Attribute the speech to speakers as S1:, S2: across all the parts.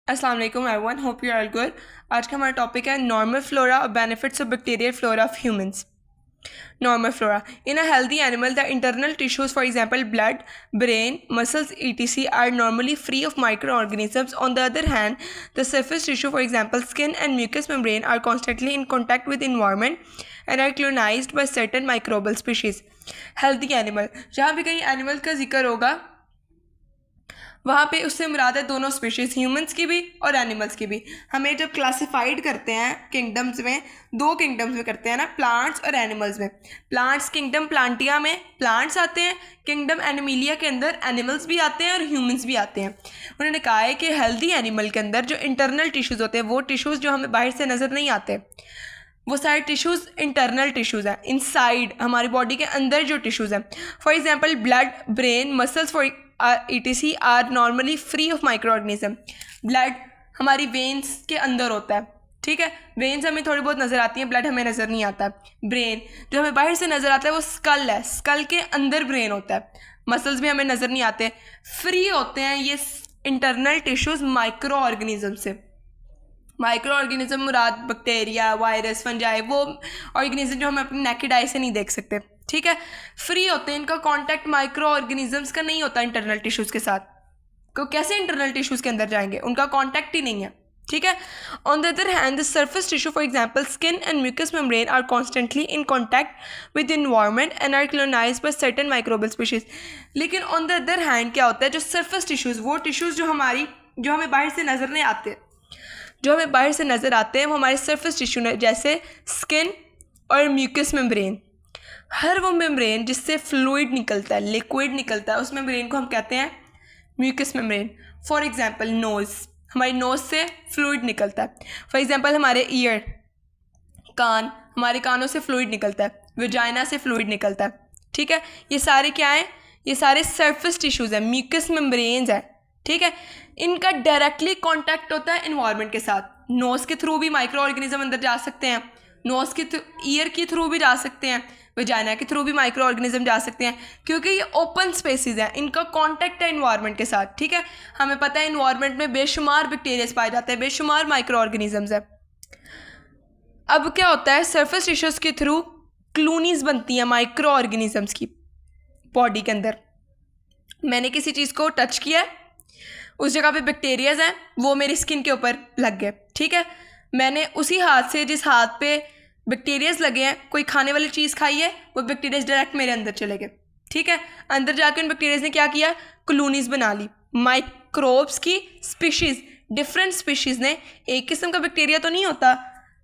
S1: अस्सलाम वालेकुम everyone, hope you are good. आज का हमारा टॉपिक है नॉर्मल फ्लोरा और benefits of bacterial flora of humans. Normal flora. In a healthy animal, the internal tissues, for example, blood, brain, muscles, etc., are normally free of microorganisms. On the other hand, the surface tissue, for example, skin and mucous membrane, are constantly in contact with environment and are colonized by certain microbial species. Healthy animal. जहाँ भी कहीं animal का जिक्र होगा वहाँ पे उससे मुराद है दोनों स्पीशीज़, ह्यूमंस की भी और एनिमल्स की भी। हमें जब क्लासिफाइड करते हैं किंगडम्स में, दो किंगडम्स में करते हैं ना, प्लांट्स और एनिमल्स में। प्लांट्स किंगडम प्लांटिया में प्लांट्स आते हैं, किंगडम एनिमिलिया के अंदर एनिमल्स भी आते हैं और ह्यूमंस भी आते हैं। उन्होंने कहा है कि हेल्दी एनिमल के अंदर जो इंटरनल टिश्यूज़ होते हैं, वो टिश्यूज़ जो हमें बाहर से नज़र नहीं आते, वो सारे टिश्यूज़ इंटरनल टिश्यूज़ हैं, इनसाइड हमारी बॉडी के अंदर जो टिश्यूज़ हैं। For example blood, brain, muscles for etc are normally free of microorganism. Blood हमारी वेन्स के अंदर होता है, ठीक है, वेन्स हमें थोड़ी बहुत नज़र आती हैं, ब्लड हमें नज़र नहीं आता। ब्रेन जो हमें बाहर से नज़र आता है वो स्कल है, स्कल के अंदर ब्रेन होता है। मसल्स भी हमें नज़र नहीं आते, फ्री होते हैं ये इंटरनल टिश्यूज़ माइक्रो ऑर्गेनिज्म से। माइक्रो ऑर्गेनिज्म मुराद बैक्टीरिया, वायरस, फंजाई, वो ऑर्गेनिज्म जो हम अपनी नेकेड आई से नहीं देख सकते, ठीक है, फ्री होते हैं। इनका कांटेक्ट माइक्रो ऑर्गेनिजम्स का नहीं होता इंटरनल टिश्यूज़ के साथ। तो कैसे इंटरनल टिश्यूज़ के अंदर जाएंगे, उनका कांटेक्ट ही नहीं है, ठीक है। On the other hand the surface tissue for example skin and mucous membrane are constantly in contact with environment and are colonised by certain microbial species. लेकिन ऑन द अदर हैंड क्या होता है, जो surface tissues, वो tissues जो हमें बाहर से नज़र नहीं आते, जो हमें बाहर से नज़र आते हैं, वो हमारे सरफेस टिश्यू ने, जैसे स्किन और म्यूकस मेम्ब्रेन। हर वो मेम्ब्रेन जिससे फ्लूइड निकलता है, लिक्विड निकलता है, उस मेम्ब्रेन को हम कहते हैं mucous membrane. For example nose, हमारी नोज़ से फ्लूइड निकलता है। फॉर एग्जांपल हमारे ईयर, कान, हमारे कानों से फ्लूइड निकलता है। वेजाइना से फ्लूइड निकलता है, ठीक है। ये सारे क्या हैं, ये सारे सरफेस टिश्यूज़ हैं, म्यूकस मेम्ब्रेन्स हैं, ठीक है। इनका डायरेक्टली कॉन्टैक्ट होता है इन्वायरमेंट के साथ। नोज़ के थ्रू भी माइक्रो ऑर्गेनिज्म अंदर जा सकते हैं, नोज़ के ईयर के थ्रू भी जा सकते हैं, वेजाइना के थ्रू भी माइक्रो ऑर्गेनिज्म जा सकते हैं, क्योंकि ये ओपन स्पेसिस हैं, इनका कांटेक्ट है इन्वायरमेंट के साथ, ठीक है। हमें पता है इन्वायरमेंट में बेशुमार बैक्टीरिया पाए जाते हैं, बेशुमार माइक्रो ऑर्गेनिजम्स हैं। अब क्या होता है, सरफेस टिश्यूज़ के थ्रू क्लोनीज बनती हैं माइक्रो ऑर्गेनिजम्स की बॉडी के अंदर। मैंने किसी चीज़ को टच किया, उस जगह पे बैक्टीरियाज हैं, वो मेरी स्किन के ऊपर लग गए, ठीक है। मैंने उसी हाथ से जिस हाथ पे बैक्टीरियाज लगे हैं, कोई खाने वाली चीज़ खाई है, वो बैक्टीरियाज डायरेक्ट मेरे अंदर चले गए, ठीक है। अंदर जाकर उन बैक्टीरियाज ने क्या किया, कॉलोनीज बना ली, माइक्रोब्स की स्पीशीज़, डिफरेंट स्पीशीज़ ने, एक किस्म का बैक्टीरिया तो नहीं होता,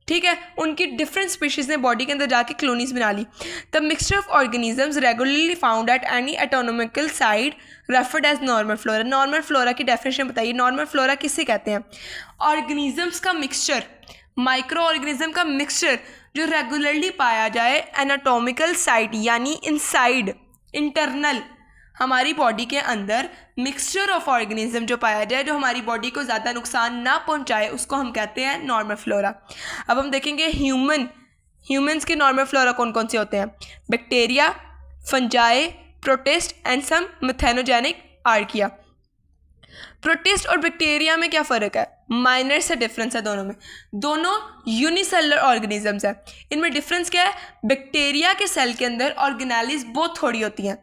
S1: ठीक है, उनकी डिफरेंट स्पीशीज़ ने बॉडी के अंदर जाके कॉलोनीज बना ली। The mixture of organisms regularly found at any anatomical side referred as normal flora. Normal flora की डेफिनेशन बताइए, नॉर्मल फ्लोरा किसे कहते हैं? ऑर्गेनिजम्स का मिक्सचर, माइक्रो ऑर्गेनिज्म का मिक्सचर जो रेगुलरली पाया जाए एनाटॉमिकल साइट, यानी इनसाइड, इंटरनल, हमारी बॉडी के अंदर मिक्सचर ऑफ ऑर्गेनिज्म जो पाया जाए, जो हमारी बॉडी को ज़्यादा नुकसान ना पहुंचाए, उसको हम कहते हैं नॉर्मल फ्लोरा। अब हम देखेंगे ह्यूमंस के नॉर्मल फ्लोरा कौन कौन से होते हैं। Bacteria, fungi, protist and some methanogenic archaea. Protist और बैक्टीरिया में क्या फ़र्क है? माइनर से डिफरेंस है दोनों में, दोनों यूनिसेलुलर ऑर्गेनिजम्स हैं। इनमें डिफरेंस क्या है, बैक्टीरिया के सेल के अंदर ऑर्गेनेलिज बहुत थोड़ी होती हैं,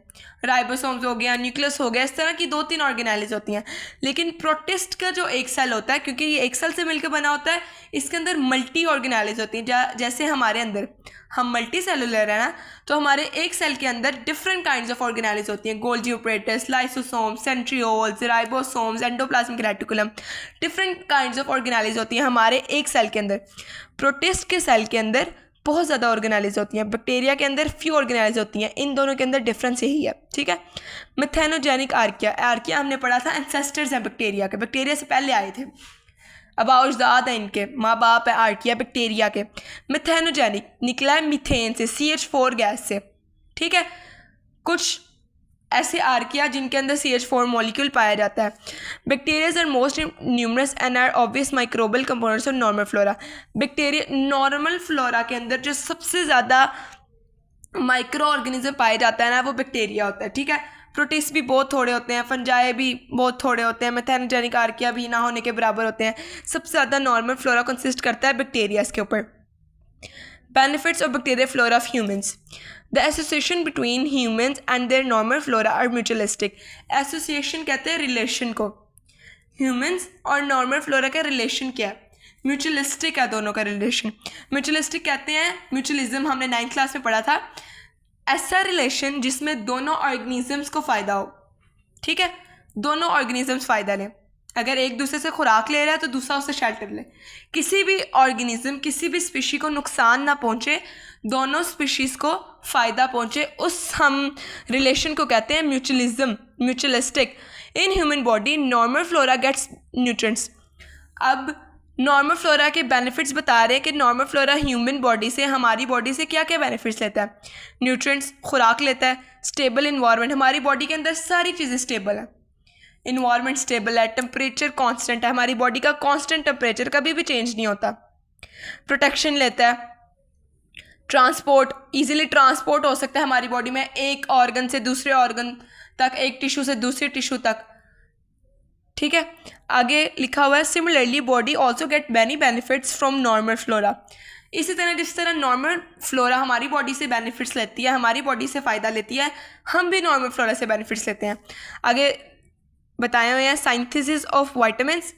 S1: राइबोसोम्स हो गया, न्यूक्लियस हो गया, इस तरह की 2-3 ऑर्गेनेलिज होती हैं। लेकिन प्रोटिस्ट का जो एक सेल होता है, क्योंकि ये एक सेल से मिलकर बना होता है, इसके अंदर मल्टी ऑर्गेनेलिज होती हैं। जैसे हमारे अंदर हम मल्टी सेलुलर है ना, तो हमारे एक सेल के अंदर डिफरेंट काइंड्स ऑफ ऑर्गेनेलिज होती हैं, Golgi apparatus, lysosomes, centrioles, ribosomes, endoplasmic reticulum, different kinds of organelles होती हैं हमारे एक सेल के अंदर। प्रोटिस्ट के सेल के अंदर बहुत ज़्यादा ऑर्गेनेलिज होती हैं, बैक्टीरिया के अंदर फ्यू ऑर्गेनेलिज होती हैं। इन दोनों के अंदर डिफरेंस यही है, ठीक है। मेथेनोजेनिक आर्किया हमने पढ़ा था, एंसेस्टर्स हैं बैक्टीरिया के, बैक्टीरिया से पहले आए थे, अबाउजाद हैं इनके, माँ बाप है आर्किया बैक्टीरिया के। मेथेनोजेनिक निकला है मीथेन से, CH4 गैस से, ठीक है। कुछ ऐसे आर्किया जिनके अंदर CH4 मॉलिक्यूल पाया जाता है। Bacterias are most numerous and are obvious microbial components of normal flora. Bacteria normal flora के अंदर जो सबसे ज़्यादा माइक्रो ऑर्गेनिज्म पाए जाता है ना, वो बैक्टीरिया होता है, ठीक है। प्रोटिस्ट भी बहुत थोड़े होते हैं, फंजाई भी बहुत थोड़े होते हैं, मेथेनोजेनिक आर्किया भी ना होने के बराबर होते हैं। सबसे ज़्यादा नॉर्मल फ्लोरा कंसिस्ट करता है बैक्टीरियाज के ऊपर। Benefits of bacterial flora of humans. The association between humans and their normal flora are mutualistic. Association कहते हैं रिलेशन को। ह्यूमंस और नॉर्मल फ्लोरा का रिलेशन क्या है? म्यूचुअलिस्टिक है दोनों का रिलेशन। म्यूचुअलिस्टिक कहते हैं, म्यूचुअलिज्म हमने 9th क्लास में पढ़ा था, ऐसा रिलेशन जिसमें दोनों ऑर्गेनिजम्स को फ़ायदा हो। ठीक है, दोनों ऑर्गेनिजम्स फ़ायदा लें। अगर एक दूसरे से खुराक ले रहा है तो दूसरा उससे शेल्टर ले। किसी भी ऑर्गेनिज्म, किसी भी स्पीशी को नुकसान ना पहुंचे, दोनों स्पीशीज़ को फ़ायदा पहुंचे, उस हम रिलेशन को कहते हैं mutualism, mutualistic. In human body normal flora gets nutrients. अब नॉर्मल फ्लोरा के बेनिफिट्स बता रहे हैं कि नॉर्मल फ्लोरा ह्यूमन बॉडी से, हमारी बॉडी से क्या क्या बेनिफिट्स लेता है। न्यूट्रिएंट्स, खुराक लेता है, स्टेबल इन्वायरमेंट, हमारी बॉडी के अंदर सारी चीज़ें स्टेबल है, इन्वायरमेंट स्टेबल है, टेम्परेचर कांस्टेंट है, हमारी बॉडी का कांस्टेंट टेम्परेचर कभी भी चेंज नहीं होता। प्रोटेक्शन लेता है, ट्रांसपोर्ट, इजीली ट्रांसपोर्ट हो सकता है हमारी बॉडी में, एक ऑर्गन से दूसरे ऑर्गन तक, एक टिश्यू से दूसरे टिश्यू तक। ठीक है, आगे लिखा हुआ है similarly body also get many benefits from normal flora. इसी तरह जिस तरह नॉर्मल फ्लोरा हमारी बॉडी से बेनिफिट्स लेती है, हमारी बॉडी से फ़ायदा लेती है, हम भी नॉर्मल फ्लोरा से बेनिफिट्स लेते हैं। आगे बताए हुए हैं synthesis of vitamins,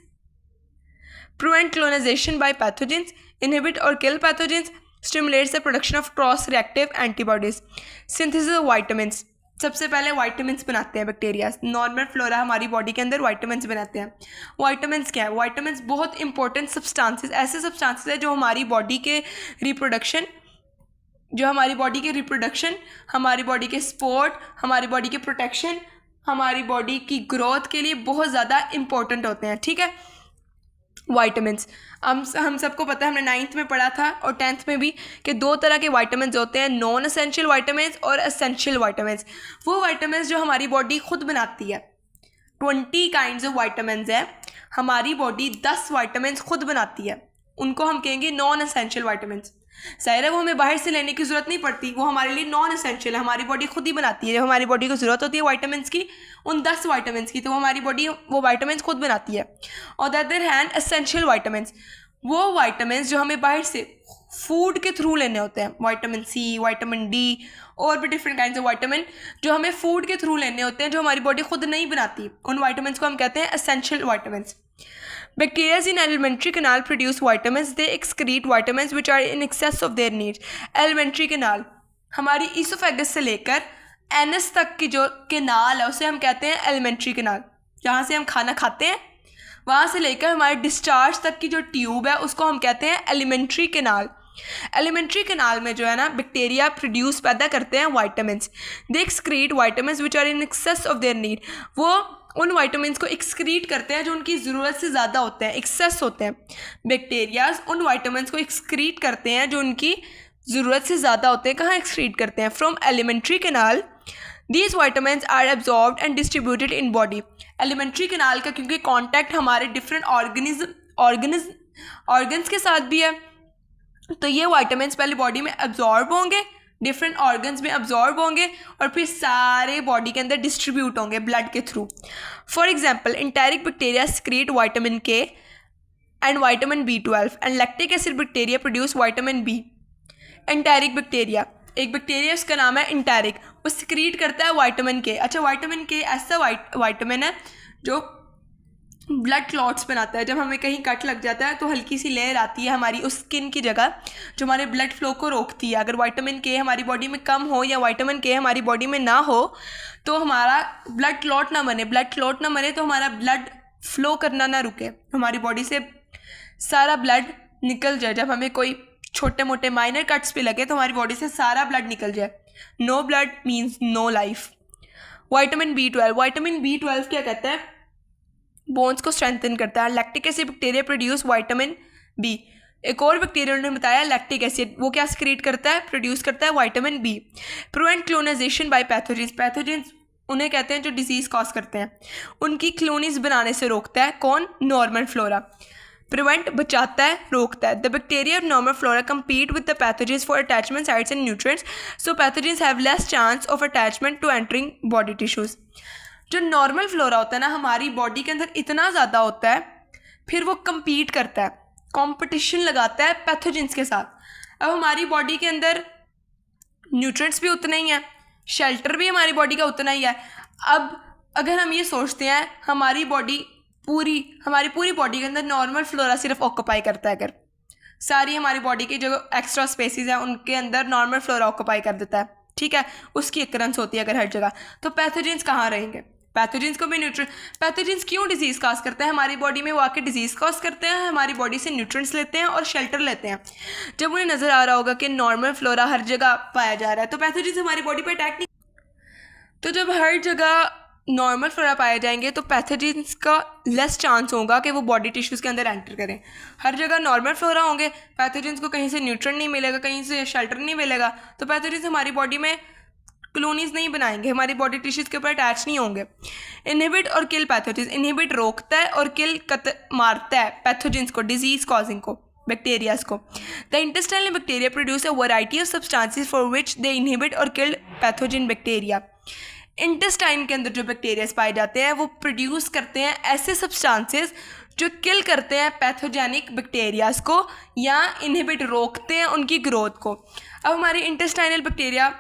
S1: prevent colonisation by pathogens, inhibit और kill pathogens, stimulates the production of cross reactive antibodies. Synthesis of vitamins, सबसे पहले विटामिन्स बनाते हैं बैक्टीरिया। नॉर्मल फ्लोरा हमारी बॉडी के अंदर विटामिन्स बनाते हैं। विटामिन्स क्या है? विटामिन्स बहुत इंपॉर्टेंट सब्सटेंसेस, ऐसे सब्सटेंसेस है जो हमारी बॉडी के रिप्रोडक्शन, हमारी बॉडी के सपोर्ट, हमारी बॉडी के प्रोटेक्शन, हमारी बॉडी की ग्रोथ के लिए बहुत ज़्यादा इंपॉर्टेंट होते हैं। ठीक है, विटामिन्स हम सबको पता है, हमने 9th में पढ़ा था और 10th में भी, कि दो तरह के विटामिन्स होते हैं, नॉन एसेंशियल विटामिन्स और एसेंशियल विटामिन्स। वो विटामिन्स जो हमारी बॉडी खुद बनाती है, 20 काइंड्स ऑफ विटामिन्स है, हमारी बॉडी 10 विटामिन्स खुद बनाती है, उनको हम कहेंगे नॉन एसेंशियल विटामिन्स। ज़ाहिर है वो हमें बाहर से लेने की ज़रूरत नहीं पड़ती, वो हमारे लिए नॉन एसेंशियल है, हमारी बॉडी खुद ही बनाती है। जब हमारी बॉडी को ज़रूरत होती है विटामिन्स की, उन 10 विटामिन्स की, तो हमारी बॉडी वो विटामिन्स खुद बनाती है। और the other hand essential vitamins, वो विटामिन्स जो हमें बाहर से फूड के थ्रू लेने होते हैं, विटामिन सी, विटामिन डी और भी डिफरेंट काइंड्स ऑफ विटामिन जो हमें फूड के थ्रू लेने होते हैं, जो हमारी बॉडी खुद नहीं बनाती, उन विटामिन्स को हम कहते हैं essential vitamins. Bacteria in alimentary canal produce vitamins. They excrete vitamins which are in excess of their needs. Alimentary canal हमारी ईसोफेगस से लेकर एनस तक की जो केनाल है उसे हम कहते हैं एलिमेंट्री केनाल। जहाँ से हम खाना खाते हैं वहाँ से लेकर हमारे डिस्चार्ज तक की जो ट्यूब है उसको हम कहते हैं एलिमेंट्री केनाल। एलिमेंट्री केनाल में जो है ना बैक्टीरिया प्रोड्यूस पैदा करते हैं vitamins. They excrete vitamins which are in excess of their need. वो उन विटामिन्स को एक्सक्रीट करते हैं जो उनकी ज़रूरत से ज़्यादा होते हैं, एक्सेस होते हैं। बैक्टीरियाज उन विटामिन्स को एक्सक्रीट करते हैं जो उनकी ज़रूरत से ज़्यादा होते हैं। कहाँ एक्सक्रीट करते हैं? From alimentary canal. These vitamins are absorbed and distributed in body. Alimentary canal का क्योंकि कॉन्टैक्ट हमारे डिफरेंट ऑर्गन्स के साथ भी है, तो ये विटामिन्स पहले बॉडी में एब्जॉर्ब होंगे, डिफरेंट ऑर्गन्स में एब्जॉर्ब होंगे और फिर सारे बॉडी के अंदर डिस्ट्रीब्यूट होंगे ब्लड के through. For example enteric bacteria secrete vitamin K and vitamin B12 and lactic acid bacteria produce vitamin B। Enteric bacteria, एक बैक्टीरिया उसका नाम है एंटेरिक, वो सिक्रीट करता है विटामिन के। अच्छा, विटामिन के ऐसा विटामिन है जो ब्लड क्लॉट्स बनाता है। जब हमें कहीं कट लग जाता है तो हल्की सी लेयर आती है हमारी उस स्किन की जगह जो हमारे ब्लड फ्लो को रोकती है। अगर विटामिन के हमारी बॉडी में कम हो या विटामिन के हमारी बॉडी में ना हो तो हमारा ब्लड क्लॉट ना बने। ब्लड क्लॉट ना बने तो हमारा ब्लड फ्लो करना ना रुके, हमारी बॉडी से सारा ब्लड निकल जाए। जब हमें कोई छोटे मोटे माइनर कट्स भी लगे तो हमारी बॉडी से सारा ब्लड निकल जाए। No blood means no life. Vitamin B12 क्या कहता है? बोन्स को स्ट्रेंथन करता है। Lactic acid bacteria produce vitamin B। एक और बैक्टीरिया उन्होंने बताया लैक्टिक एसिड, वो क्या सिक्रीट करता है? प्रोड्यूस करता है vitamin B। Prevent colonisation by pathogens. Pathogens उन्हें कहते हैं जो डिजीज़ कॉज करते हैं, उनकी क्लोनीज बनाने से रोकता है। कौन? Normal flora. प्रिवेंट बचाता है, रोकता है। The bacteria of normal flora compete with the pathogens for attachment sites and nutrients, so pathogens have less chance of attachment to entering body tissues। जो नॉर्मल फ्लोरा होता है ना हमारी बॉडी के अंदर इतना ज़्यादा होता है, फिर वो compete करता है, कंपटीशन लगाता है पैथोजेंस के साथ। अब हमारी बॉडी के अंदर न्यूट्रिएंट्स भी उतना ही है, शेल्टर भी हमारी बॉडी का उतना ही है। अब अगर हम ये सोचते हैं हमारी पूरी बॉडी के अंदर नॉर्मल फ्लोरा सिर्फ ऑक्यूपाई करता है, अगर सारी हमारी बॉडी की जो एक्स्ट्रा स्पेसिस हैं उनके अंदर नॉर्मल फ्लोरा ऑक्यूपाई कर देता है, ठीक है, उसकी अकरेंस होती है अगर हर जगह, तो पैथोजेंस कहाँ रहेंगे? पैथोजेंस को भी पैथोजेंस क्यों डिजीज़ कॉज करते हैं हमारी बॉडी में? वो आके डिजीज़ कॉज करते हैं, हमारी बॉडी से न्यूट्रिएंट्स लेते हैं और शेल्टर लेते हैं। जब उन्हें नज़र आ रहा होगा कि नॉर्मल फ्लोरा हर जगह पाया जा रहा है तो पैथोजेंस हमारी बॉडी पर अटैक नहीं। तो जब हर जगह नॉर्मल फ्लोरा पाए जाएंगे तो पैथोजेंस का लेस चांस होगा कि वो बॉडी टिश्यूज़ के अंदर एंटर करें। हर जगह नॉर्मल फ्लोरा होंगे, पैथोजेंस को कहीं से न्यूट्रिएंट नहीं मिलेगा, कहीं से शेल्टर नहीं मिलेगा, तो पैथोजेंस हमारी बॉडी में कॉलोनीज नहीं बनाएंगे, हमारी बॉडी टिश्यूज़ के ऊपर अटैच नहीं होंगे। इनहिबिट और किल पैथोजेंस, इनहिबिट रोकता है और किल मारता है पैथोजेंस को, डिजीज़ कॉजिंग को, बैक्टीरियाज को। The intestinal bacteria produce a variety of substances for which they inhibit और किल पैथोजन बैक्टीरिया। इंटेस्टाइन के अंदर जो बैक्टीरियाज पाए जाते हैं वो प्रोड्यूस करते हैं ऐसे सब्सटेंसेस जो किल करते हैं पैथोजेनिक बैक्टीरियाज को या इनहिबिट रोकते हैं उनकी ग्रोथ को। अब हमारी इंटेस्टाइनल बैक्टीरिया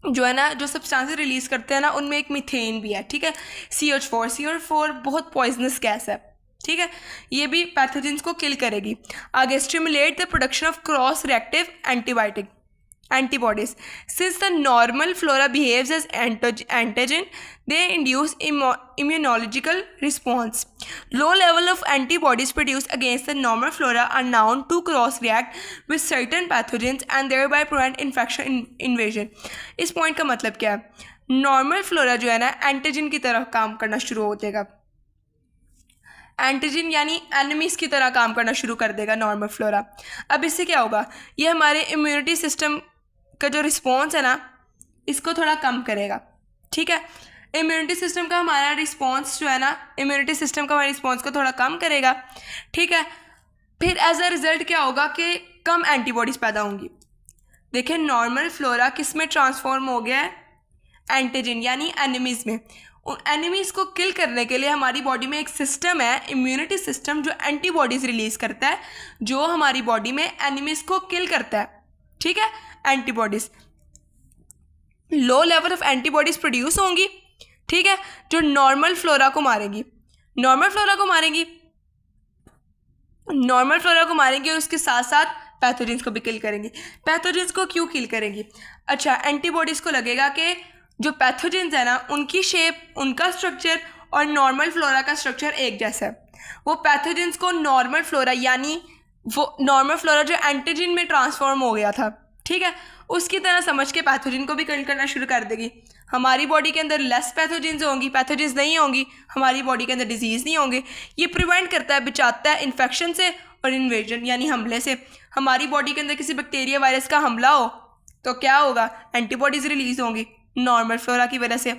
S1: जो है ना, जो सब्सटेंसेस रिलीज़ करते हैं ना, उनमें एक मीथेन भी है, ठीक है, CH4 बहुत पॉइजनस गैस है, ठीक है, ये भी पैथोजेंस को किल करेगी। आगे stimulate the production of cross reactive antibodies. Since the normal flora behaves as antigen, they induce immunological response. Low level of antibodies produced against the normal flora are known to cross-react with certain pathogens and thereby prevent infection invasion. इस point का मतलब क्या है? Normal flora जो है ना antigen की तरह काम करना शुरू हो जाएगा, एंटीजन यानी एनिमीज़ की तरह काम करना शुरू कर देगा नॉर्मल फ्लोरा। अब इससे क्या होगा? ये हमारे इम्यूनिटी सिस्टम का जो रिस्पॉन्स है ना इसको थोड़ा कम करेगा, ठीक है, इम्यूनिटी सिस्टम का हमारा रिस्पॉन्स जो है ना, इम्यूनिटी सिस्टम का हमारे रिस्पॉन्स को थोड़ा कम करेगा, ठीक है। फिर एज अ रिजल्ट क्या होगा कि कम एंटीबॉडीज़ पैदा होंगी। देखिए नॉर्मल फ्लोरा किस में ट्रांसफॉर्म हो गया है? एंटीजन यानी एनिमीज़ में। उन एनिमीज़ को किल करने के लिए हमारी बॉडी में एक सिस्टम है, इम्यूनिटी सिस्टम, जो एंटीबॉडीज़ रिलीज़ करता है, जो हमारी बॉडी में एनिमीज़ को किल करता है, ठीक है, antibodies. Low level of antibodies produce होंगी, ठीक है, जो नॉर्मल फ्लोरा को मारेंगी, नॉर्मल फ्लोरा को मारेंगी और उसके साथ साथ पैथोजेंस को भी किल करेंगी। पैथोजेंस को क्यों किल करेंगी? अच्छा, एंटीबॉडीज़ को लगेगा कि जो पैथोजेंस है ना उनकी शेप, उनका स्ट्रक्चर और नॉर्मल फ्लोरा का स्ट्रक्चर एक जैसा है। वो पैथोजेंस को नॉर्मल फ्लोरा यानी वो नॉर्मल फ्लोरा जो एंटीजन में ट्रांसफॉर्म हो गया था, ठीक है, उसकी तरह समझ के पैथोजन को भी किल करना शुरू कर देगी। हमारी बॉडी के अंदर लेस पैथोजेंस होंगी, पैथोजेंस नहीं होंगी, हमारी बॉडी के अंदर डिजीज़ नहीं होंगे। ये प्रिवेंट करता है, बचाता है इन्फेक्शन से और इन्वेजन यानी हमले से। हमारी बॉडी के अंदर किसी बैक्टीरिया वायरस का हमला हो तो क्या होगा? एंटीबॉडीज़ रिलीज़ होंगी नॉर्मल फ्लोरा की वजह से।